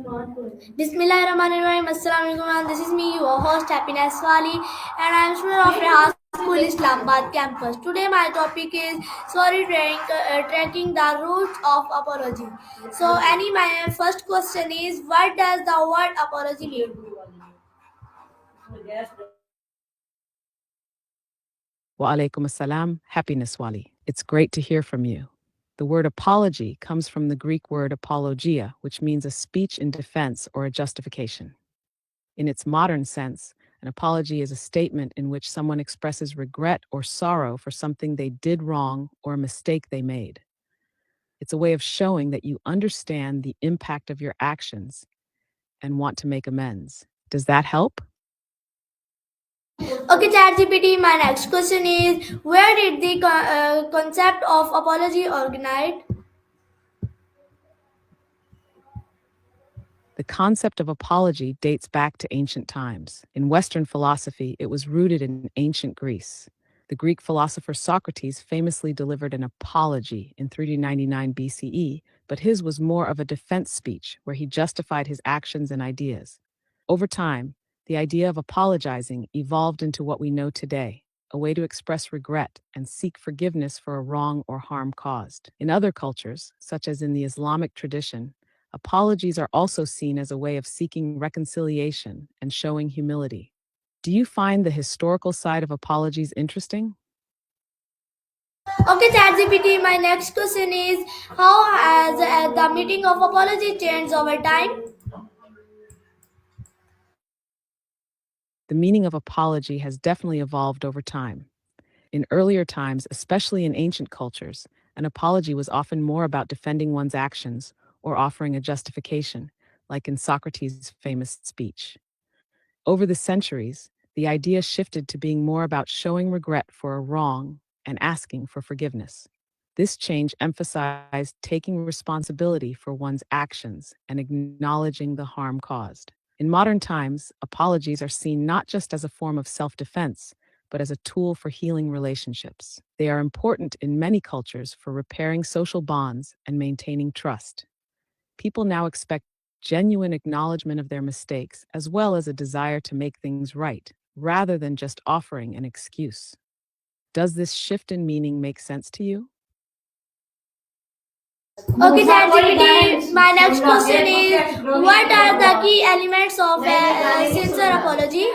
Bismillahirrahmanirrahim. Assalamualaikum. This is me, your host Happiness Wali, and I am student of Reha School Islamabad campus. Today my topic is tracking the roots of apology. So, my first question is, what does the word apology mean? Wa alaikum assalam, Happiness Wali. It's great to hear from you. The word apology comes from the Greek word apologia, which means a speech in defense or a justification. In its modern sense, an apology is a statement in which someone expresses regret or sorrow for something they did wrong or a mistake they made. It's a way of showing that you understand the impact of your actions and want to make amends. Does that help? Okay, ChatGPT. My next question is, where did the concept of apology originate? The concept of apology dates back to ancient times. In Western philosophy, it was rooted in ancient Greece. The Greek philosopher Socrates famously delivered an apology in 399 BCE, but his was more of a defense speech where he justified his actions and ideas. Over time, the idea of apologizing evolved into what we know today, a way to express regret and seek forgiveness for a wrong or harm caused. In other cultures, such as in the Islamic tradition, apologies are also seen as a way of seeking reconciliation and showing humility. Do you find the historical side of apologies interesting? Okay, ChatGPT. My next question is, how has the meaning of apology changed over time? The meaning of apology has definitely evolved over time. In earlier times, especially in ancient cultures, an apology was often more about defending one's actions or offering a justification, like in Socrates' famous speech. Over the centuries, the idea shifted to being more about showing regret for a wrong and asking for forgiveness. This change emphasized taking responsibility for one's actions and acknowledging the harm caused. In modern times, apologies are seen not just as a form of self defense, but as a tool for healing relationships. They are important in many cultures for repairing social bonds and maintaining trust. People now expect genuine acknowledgement of their mistakes, as well as a desire to make things right, rather than just offering an excuse. Does this shift in meaning make sense to you? Okay, ChatGPT. My next question is, what are the key elements of a sincere apology?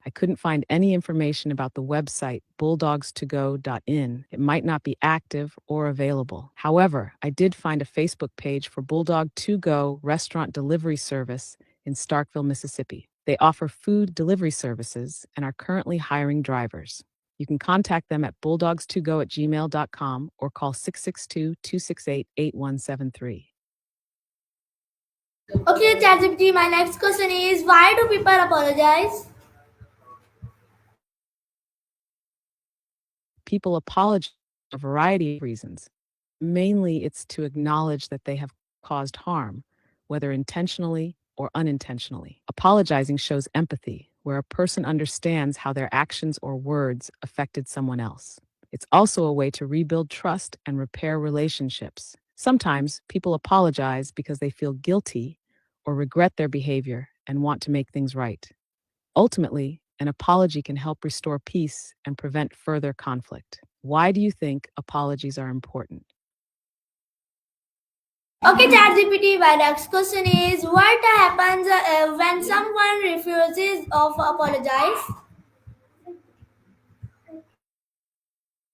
I couldn't find any information about the website bulldogstogo.in. It might not be active or available. However, I did find a Facebook page for Bulldog To Go restaurant delivery service in Starkville, Mississippi. They offer food delivery services and are currently hiring drivers. You can contact them at bulldogstogo@gmail.com or call 662-268-8173. Okay, ChatGPT. My next question is, why do people apologize? People apologize for a variety of reasons. Mainly, it's to acknowledge that they have caused harm, whether intentionally or unintentionally. Apologizing shows empathy, where a person understands how their actions or words affected someone else. It's also a way to rebuild trust and repair relationships. Sometimes people apologize because they feel guilty or regret their behavior and want to make things right. Ultimately, an apology can help restore peace and prevent further conflict. Why do you think apologies are important? Okay, ChatGPT. My next question is, what happens when someone refuses to apologize?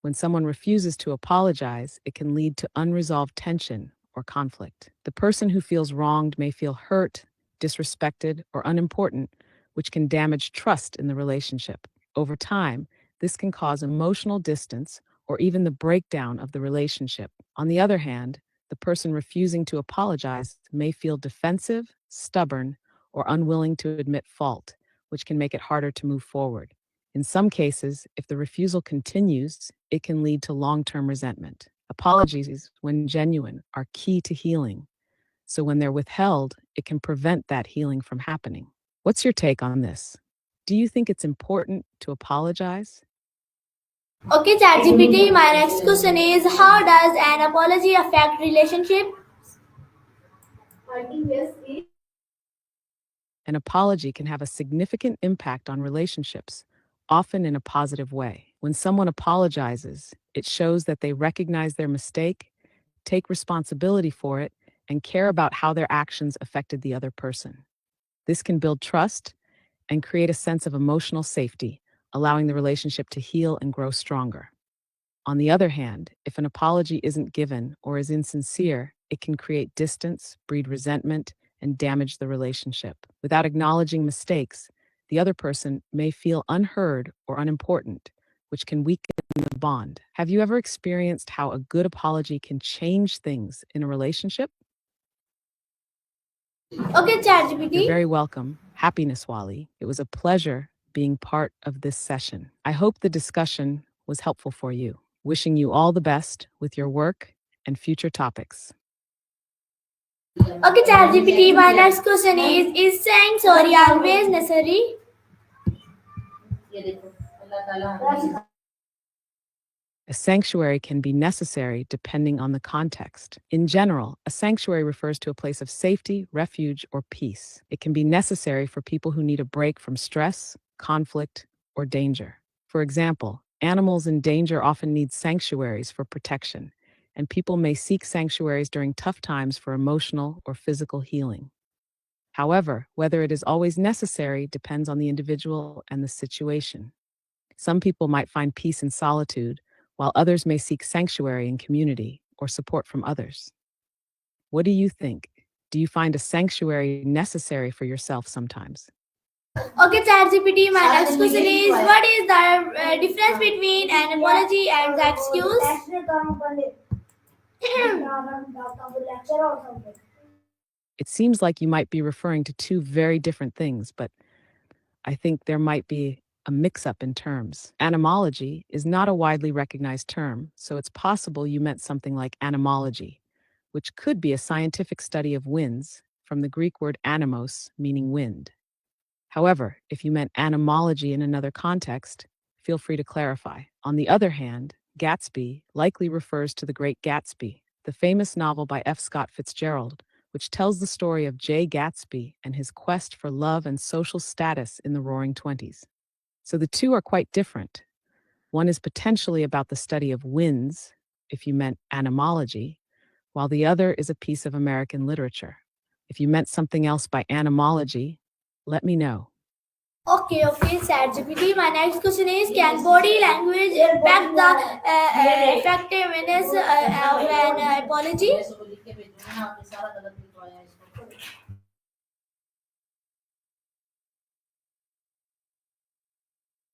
When someone refuses to apologize, it can lead to unresolved tension or conflict. The person who feels wronged may feel hurt, disrespected, or unimportant, which can damage trust in the relationship. Over time, this can cause emotional distance or even the breakdown of the relationship. On the other hand, the person refusing to apologize may feel defensive, stubborn, or unwilling to admit fault, which can make it harder to move forward. In some cases, if the refusal continues, it can lead to long term resentment. Apologies, when genuine, are key to healing. So when they're withheld, it can prevent that healing from happening. What's your take on this? Do you think it's important to apologize? Okay, ChatGPT, my next question is how does an apology affect relationship? An apology can have a significant impact on relationships, often in a positive way. When someone apologizes, it shows that they recognize their mistake, take responsibility for it, and care about how their actions affected the other person. This can build trust and create a sense of emotional safety, allowing the relationship to heal and grow stronger. On the other hand, if an apology isn't given or is insincere, it can create distance, breed resentment, and damage the relationship. Without acknowledging mistakes, the other person may feel unheard or unimportant, which can weaken the bond. Have you ever experienced how a good apology can change things in a relationship? Okay, You're ChatGPT. very welcome. Happiness, Wally. It was a pleasure being part of this session. I hope the discussion was helpful for you. Wishing you all the best with your work and future topics. Okay, ChatGPT, my next question is saying sorry always necessary? A sanctuary can be necessary depending on the context. In general, a sanctuary refers to a place of safety, refuge, or peace. It can be necessary for people who need a break from stress, conflict, or danger. For example, animals in danger often need sanctuaries for protection, and people may seek sanctuaries during tough times for emotional or physical healing. However, whether it is always necessary depends on the individual and the situation. Some people might find peace in solitude, while others may seek sanctuary in community or support from others. What do you think? Do you find a sanctuary necessary for yourself sometimes? Okay, ChatGPT, my next question is what is the difference between an apology and the excuse? It seems like you might be referring to two very different things, but I think there might be a mix up in terms. Animology is not a widely recognized term, so it's possible you meant something like animology, which could be a scientific study of winds, from the Greek word animos, meaning wind. However, if you meant animology in another context, feel free to clarify. On the other hand, Gatsby likely refers to The Great Gatsby, the famous novel by F. Scott Fitzgerald, which tells the story of Jay Gatsby and his quest for love and social status in the Roaring Twenties. So the two are quite different. One is potentially about the study of winds, if you meant animology, while the other is a piece of American literature. If you meant something else by animology, let me know. Okay, ChatGPT. My next question is can body language impact the effectiveness of an apology?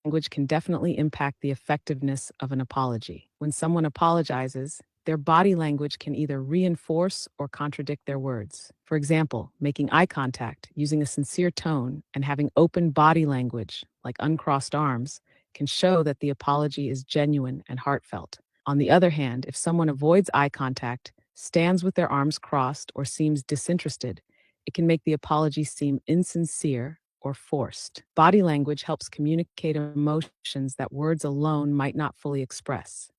Language can definitely impact the effectiveness of an apology. When someone apologizes, their body language can either reinforce or contradict their words. For example, making eye contact, using a sincere tone, and having open body language, like uncrossed arms, can show that the apology is genuine and heartfelt. On the other hand, if someone avoids eye contact, stands with their arms crossed, or seems disinterested, it can make the apology seem insincere or forced. Body language helps communicate emotions that words alone might not fully express.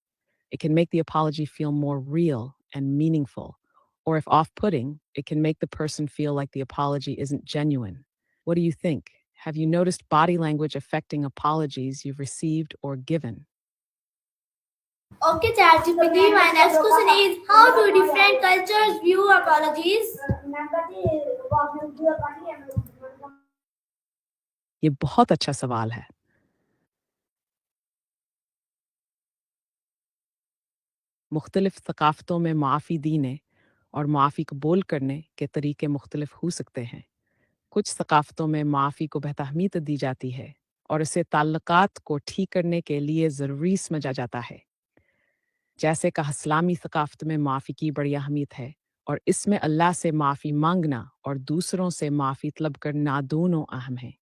It can make the apology feel more real and meaningful. Or if off putting, it can make the person feel like the apology isn't genuine. What do you think? Have you noticed body language affecting apologies you've received or given? Okay, ChatGPT. My next question is how do different cultures view apologies? ये बहुत अच्छा सवाल है. मुख्तलिफ थकाफ़तों में माफ़ी देने और माफ़ी कबूल करने के तरीके मुख्तलिफ हो सकते हैं. कुछ थकाफ़तों में माफ़ी को बहुत अहमियत दी जाती है और इसे ताल्लुकात को ठीक करने के लिए ज़रूरी समझा जाता है. जैसे कि इस्लामी थकाफ़त में माफ़ी की बड़ी अहमियत है और इसमें अल्लाह से माफ़ी मांगना और दूसरों से माफ़ी तलब करना दोनों अहम हैं.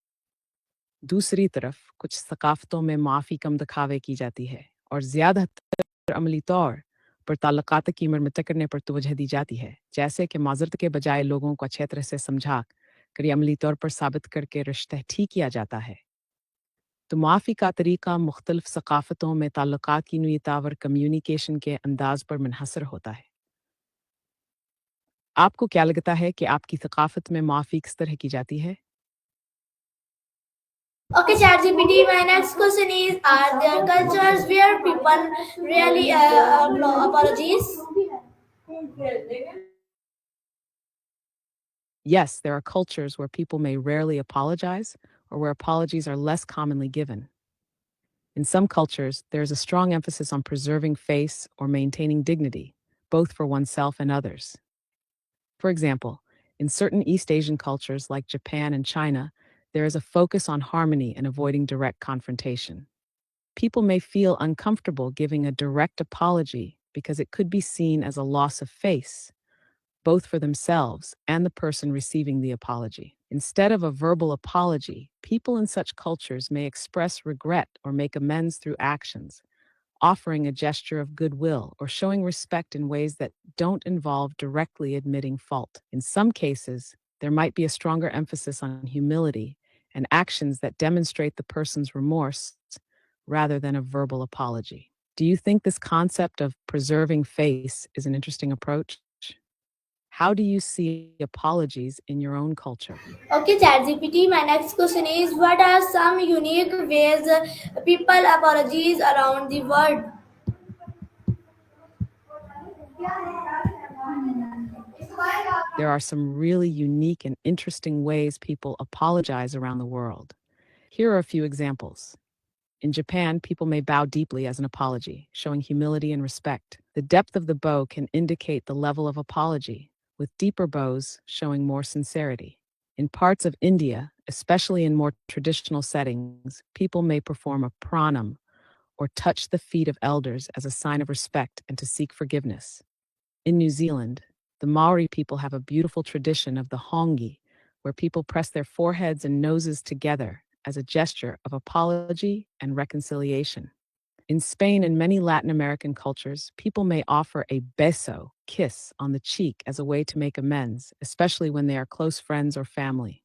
दूसरी तरफ कुछ थकाफ़तों में माफ़ी कम दिखावे की जाती है और ज़्यादातर अमली तौर पर ताल्लुकात की मरम्मत करने पर तवज्जो दी जाती है, जैसे कि माजरत के बजाय लोगों को अच्छे तरह से समझा कर अमली तौर पर साबित करके रिश्ता ठीक किया जाता है। तो माफ़ी का तरीका मुख्तलिफ सकाफ़तों में ताल्लुकात की नोयता और कम्युनिकेशन के अंदाज पर मुनहसर होता है। आपको क्या लगता है कि आपकी सकाफ़त में माफ़ी किस तरह की जाती है? Okay, ChatGPT. My next question is: are there cultures where people really apologies? Yes, there are cultures where people may rarely apologize or where apologies are less commonly given. In some cultures, there is a strong emphasis on preserving face or maintaining dignity, both for oneself and others. For example, in certain East Asian cultures like Japan and China, there is a focus on harmony and avoiding direct confrontation. People may feel uncomfortable giving a direct apology because it could be seen as a loss of face, both for themselves and the person receiving the apology. Instead of a verbal apology, people in such cultures may express regret or make amends through actions, offering a gesture of goodwill or showing respect in ways that don't involve directly admitting fault. In some cases, there might be a stronger emphasis on humility and actions that demonstrate the person's remorse rather than a verbal apology. Do you think this concept of preserving face is an interesting approach? How do you see apologies in your own culture? Okay, ChatGPT. My next question is: what are some unique ways people apologies around the world? There are some really unique and interesting ways people apologize around the world. Here are a few examples. In Japan, people may bow deeply as an apology, showing humility and respect. The depth of the bow can indicate the level of apology, with deeper bows showing more sincerity. In parts of India, especially in more traditional settings, people may perform a pranam or touch the feet of elders as a sign of respect and to seek forgiveness. In New Zealand, the Maori people have a beautiful tradition of the hongi, where people press their foreheads and noses together as a gesture of apology and reconciliation. In Spain and many Latin American cultures, people may offer a beso, kiss, on the cheek as a way to make amends, especially when they are close friends or family.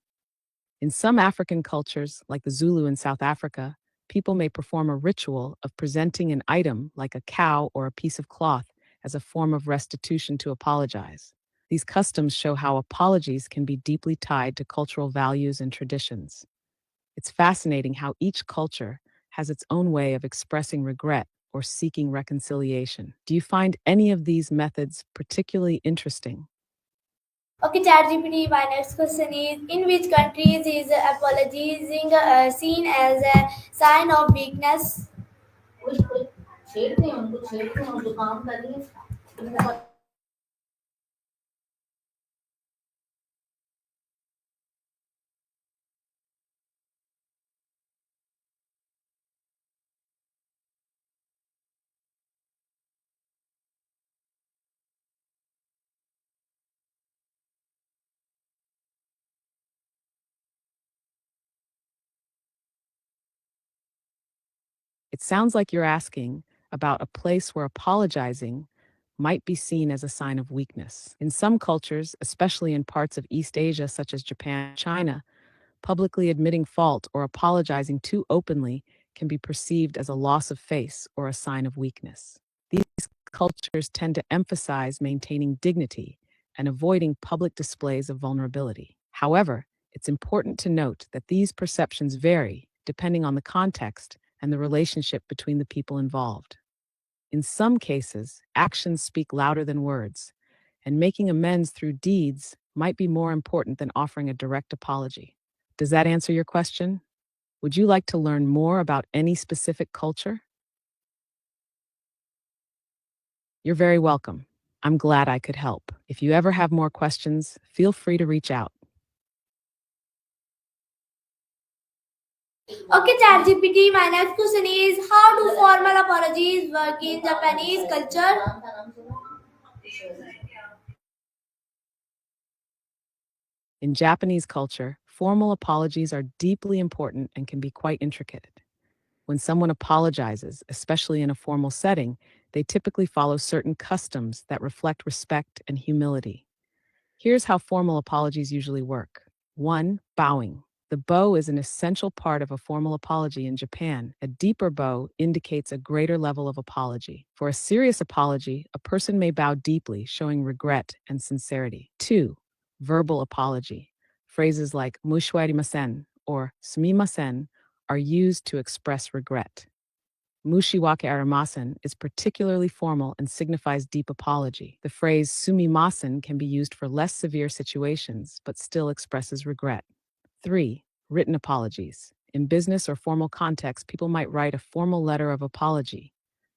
In some African cultures, like the Zulu in South Africa, people may perform a ritual of presenting an item like a cow or a piece of cloth as a form of restitution to apologize. These customs show how apologies can be deeply tied to cultural values and traditions. It's fascinating how each culture has its own way of expressing regret or seeking reconciliation. Do you find any of these methods particularly interesting? Okay, ChatGPT. My next question is: in which countries is apologizing seen as a sign of weakness? It sounds like you're asking about a place where apologizing might be seen as a sign of weakness. In some cultures, especially in parts of East Asia such as Japan and China, publicly admitting fault or apologizing too openly can be perceived as a loss of face or a sign of weakness. These cultures tend to emphasize maintaining dignity and avoiding public displays of vulnerability. However, it's important to note that these perceptions vary depending on the context and the relationship between the people involved. In some cases, actions speak louder than words, and making amends through deeds might be more important than offering a direct apology. Does that answer your question? Would you like to learn more about any specific culture? You're very welcome. I'm glad I could help. If you ever have more questions, feel free to reach out. Okay, ChatGPT. My next question is: how do formal apologies work in Japanese culture? In Japanese culture, formal apologies are deeply important and can be quite intricate. When someone apologizes, especially in a formal setting, They typically follow certain customs that reflect respect and humility. Here's how formal apologies usually work. 1. Bowing. The bow is an essential part of a formal apology in Japan. A deeper bow indicates a greater level of apology. For a serious apology, a person may bow deeply, showing regret and sincerity. 2. Verbal apology. Phrases like "mushwarimasen" or "sumimasen" are used to express regret. "Mushiwake arimasen" is particularly formal and signifies deep apology. The phrase "sumimasen" can be used for less severe situations, but still expresses regret. 3. Written apologies. In business or formal contexts, people might write a formal letter of apology.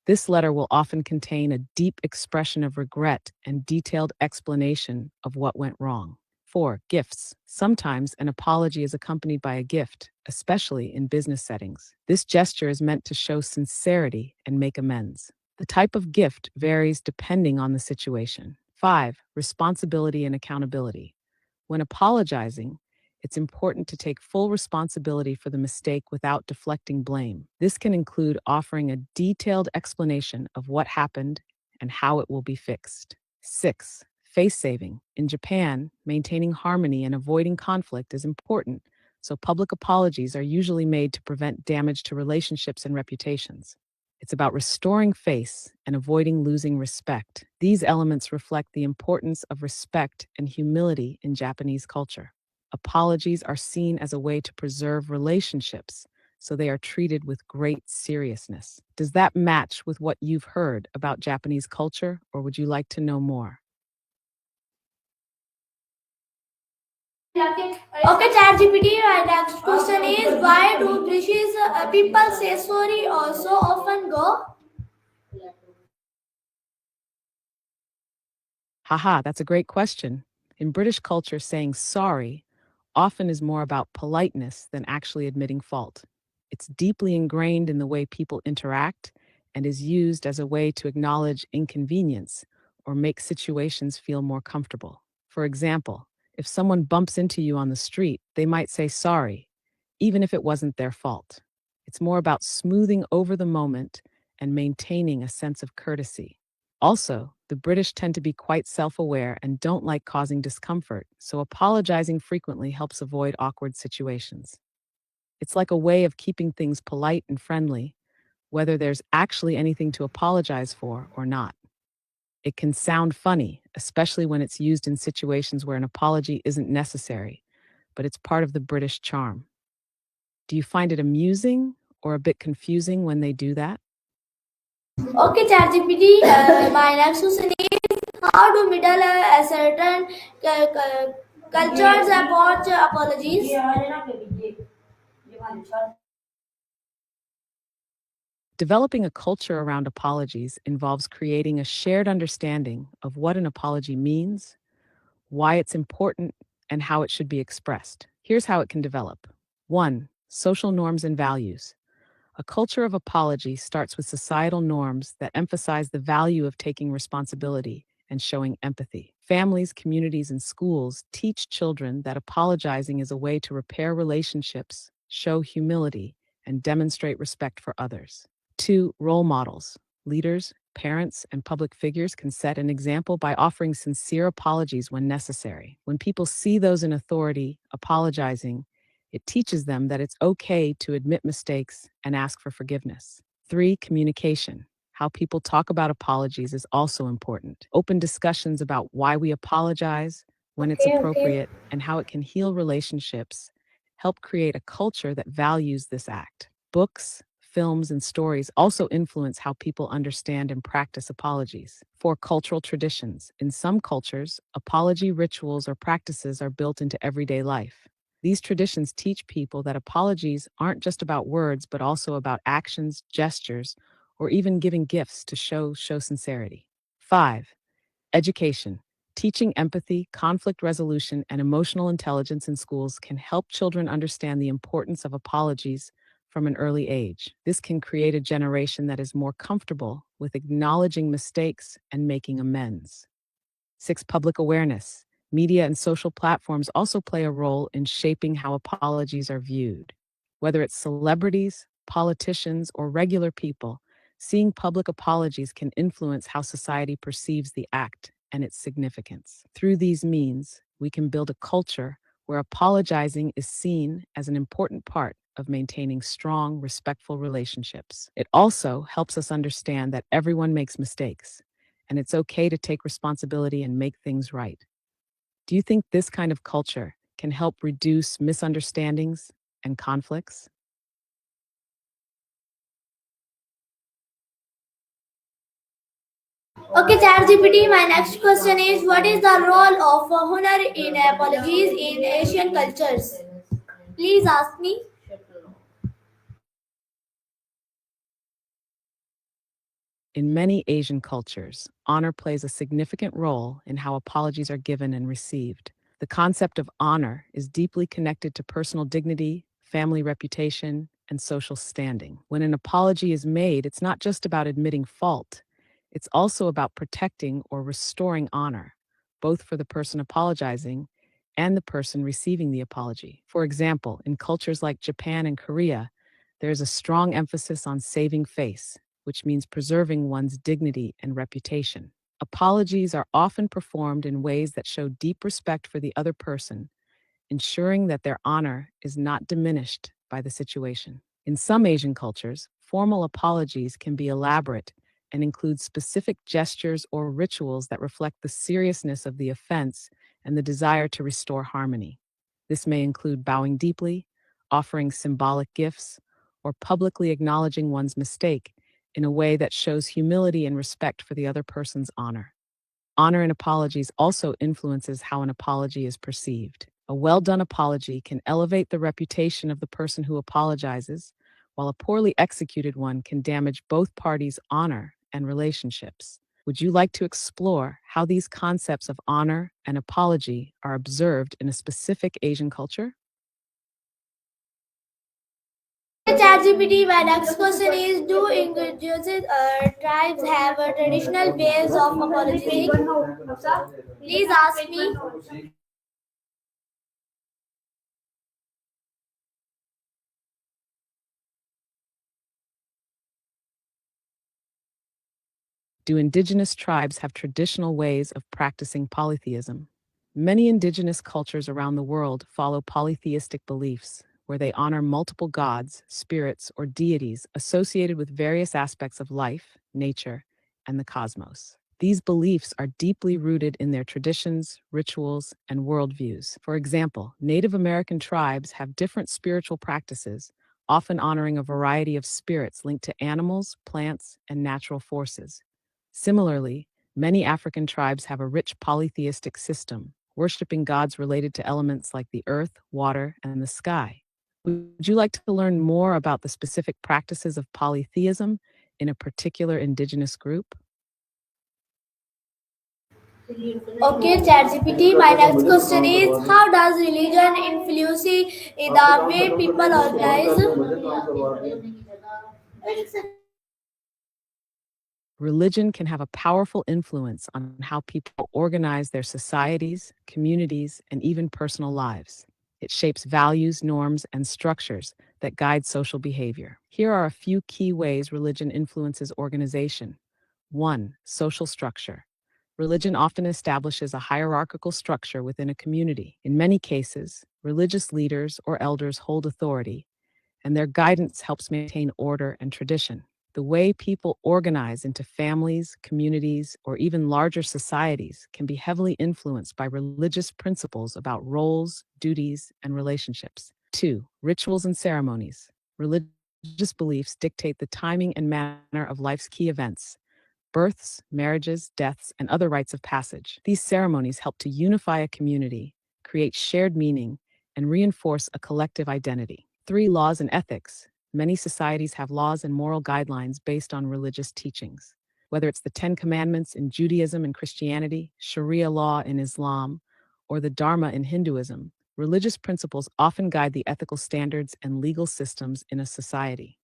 This letter will often contain a deep expression of regret and detailed explanation of what went wrong. 4. Gifts. Sometimes an apology is accompanied by a gift, especially in business settings. This gesture is meant to show sincerity and make amends. The type of gift varies depending on the situation. 5. Responsibility and accountability. When apologizing, it's important to take full responsibility for the mistake without deflecting blame. This can include offering a detailed explanation of what happened and how it will be fixed. 6. Face saving. In Japan, maintaining harmony and avoiding conflict is important, so public apologies are usually made to prevent damage to relationships and reputations. It's about restoring face and avoiding losing respect. These elements reflect the importance of respect and humility in Japanese culture. Apologies are seen as a way to preserve relationships, so they are treated with great seriousness. Does that match with what you've heard about Japanese culture, or would you like to know more? Okay, ChatGPT, my next question is why do British people say sorry or so often go? Haha, that's a great question. In British culture, saying sorry often is more about politeness than actually admitting fault. It's deeply ingrained in the way people interact and is used as a way to acknowledge inconvenience or make situations feel more comfortable. For example, if someone bumps into you on the street, they might say sorry, even if it wasn't their fault. It's more about smoothing over the moment and maintaining a sense of courtesy. Also, the British tend to be quite self aware and don't like causing discomfort, so apologizing frequently helps avoid awkward situations. It's like a way of keeping things polite and friendly, whether there's actually anything to apologize for or not. It can sound funny, especially when it's used in situations where an apology isn't necessary, but it's part of the British charm. Do you find it amusing or a bit confusing when they do that? Okay, ChatGPT, my next question is how do Middle certain cultures approach apologies? Developing a culture around apologies involves creating a shared understanding of what an apology means, why it's important, and how it should be expressed. Here's how it can develop. 1. Social norms and values. A culture of apology starts with societal norms that emphasize the value of taking responsibility and showing empathy. Families, communities, and schools teach children that apologizing is a way to repair relationships, show humility, and demonstrate respect for others. 2. Role models. Leaders, parents, and public figures can set an example by offering sincere apologies when necessary. When people see those in authority apologizing, it teaches them that it's okay to admit mistakes and ask for forgiveness. 3. Communication. How people talk about apologies is also important. Open discussions about why we apologize, when it's Okay. appropriate, and how it can heal relationships help create a culture that values this act. Books, films, and stories also influence how people understand and practice apologies. 4. Cultural traditions. In some cultures, apology rituals or practices are built into everyday life. These traditions teach people that apologies aren't just about words, but also about actions, gestures, or even giving gifts to show sincerity. 5. Education. Teaching empathy, conflict resolution, and emotional intelligence in schools can help children understand the importance of apologies from an early age. This can create a generation that is more comfortable with acknowledging mistakes and making amends. 6. Public awareness. Media and social platforms also play a role in shaping how apologies are viewed. Whether it's celebrities, politicians, or regular people, Seeing public apologies can influence how society perceives the act and its significance. Through these means, we can build a culture where apologizing is seen as an important part of maintaining strong, respectful relationships. It also helps us understand that everyone makes mistakes, and it's okay to take responsibility and make things right. Do you think this kind of culture can help reduce misunderstandings and conflicts? Okay, ChatGPT, my next question is what is the role of honor in apologies in Asian cultures? Please ask me. In many Asian cultures, honor plays a significant role in how apologies are given and received. The concept of honor is deeply connected to personal dignity, family reputation, and social standing. When an apology is made, it's not just about admitting fault, it's also about protecting or restoring honor, both for the person apologizing and the person receiving the apology. For example, in cultures like Japan and Korea, there is a strong emphasis on saving face, which means preserving one's dignity and reputation. Apologies are often performed in ways that show deep respect for the other person, ensuring that their honor is not diminished by the situation. In some Asian cultures, formal apologies can be elaborate and include specific gestures or rituals that reflect the seriousness of the offense and the desire to restore harmony. This may include bowing deeply, offering symbolic gifts, or publicly acknowledging one's mistake in a way that shows humility and respect for the other person's honor. Honor in apologies also influences how an apology is perceived. A well done apology can elevate the reputation of the person who apologizes, while a poorly executed one can damage both parties' honor and relationships. Would you like to explore how these concepts of honor and apology are observed in a specific Asian culture? ChatGPT, my next question is do indigenous tribes have traditional ways of apologizing? Please ask me. Do indigenous tribes have traditional ways of practicing polytheism? Many indigenous cultures around the world follow polytheistic beliefs, where they honor multiple gods, spirits, or deities associated with various aspects of life, nature, and the cosmos. These beliefs are deeply rooted in their traditions, rituals, and worldviews. For example, Native American tribes have different spiritual practices, often honoring a variety of spirits linked to animals, plants, and natural forces. Similarly, many African tribes have a rich polytheistic system, worshiping gods related to elements like the earth, water, and the sky. Would you like to learn more about the specific practices of polytheism in a particular indigenous group? Okay, ChatGPT, my next question is how does religion influence the way people organize? Religion can have a powerful influence on how people organize their societies, communities, and even personal lives. It shapes values, norms, and structures that guide social behavior. Here are a few key ways religion influences organization. 1. Social structure. Religion often establishes a hierarchical structure within a community. In many cases, religious leaders or elders hold authority, and their guidance helps maintain order and tradition. The way people organize into families, communities, or even larger societies can be heavily influenced by religious principles about roles, duties, and relationships. 2. Rituals and ceremonies. Religious beliefs dictate the timing and manner of life's key events: births, marriages, deaths, and other rites of passage. These ceremonies help to unify a community, create shared meaning, and reinforce a collective identity. 3. Laws and ethics. Many societies have laws and moral guidelines based on religious teachings. Whether it's the Ten Commandments in Judaism and Christianity, Sharia law in Islam, or the Dharma in Hinduism, religious principles often guide the ethical standards and legal systems in a society.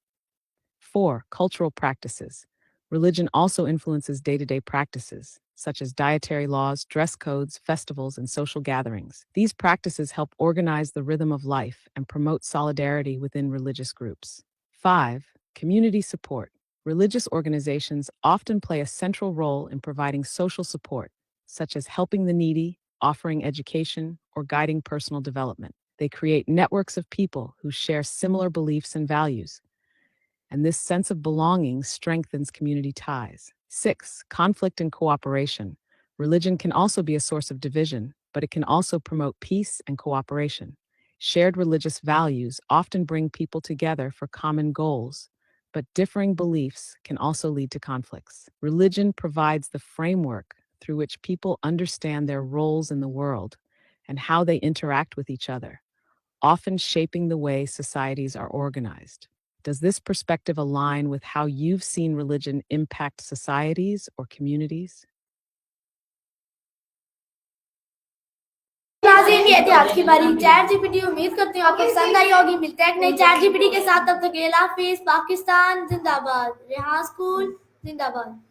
4. Cultural practices. Religion also influences day to day practices, such as dietary laws, dress codes, festivals, and social gatherings. These practices help organize the rhythm of life and promote solidarity within religious groups. 5. Community support. Religious organizations often play a central role in providing social support, such as helping the needy, offering education, or guiding personal development. They create networks of people who share similar beliefs and values, and this sense of belonging strengthens community ties. 6. Conflict and cooperation. Religion can also be a source of division, but it can also promote peace and cooperation. Shared religious values often bring people together for common goals, but differing beliefs can also lead to conflicts. Religion provides the framework through which people understand their roles in the world and how they interact with each other, often shaping the way societies are organized. Does this perspective align with how you've seen religion impact societies or communities? नाज़रीन, ये थी आज की हमारी chat GPT. उम्मीद करती हूँ आपको पसंद आई होगी। मिलते हैं एक नई चैट जीपीटी के साथ, तब तक के लिए अल्लाह हाफिज़। पाकिस्तान जिंदाबाद, रेहान स्कूल जिंदाबाद।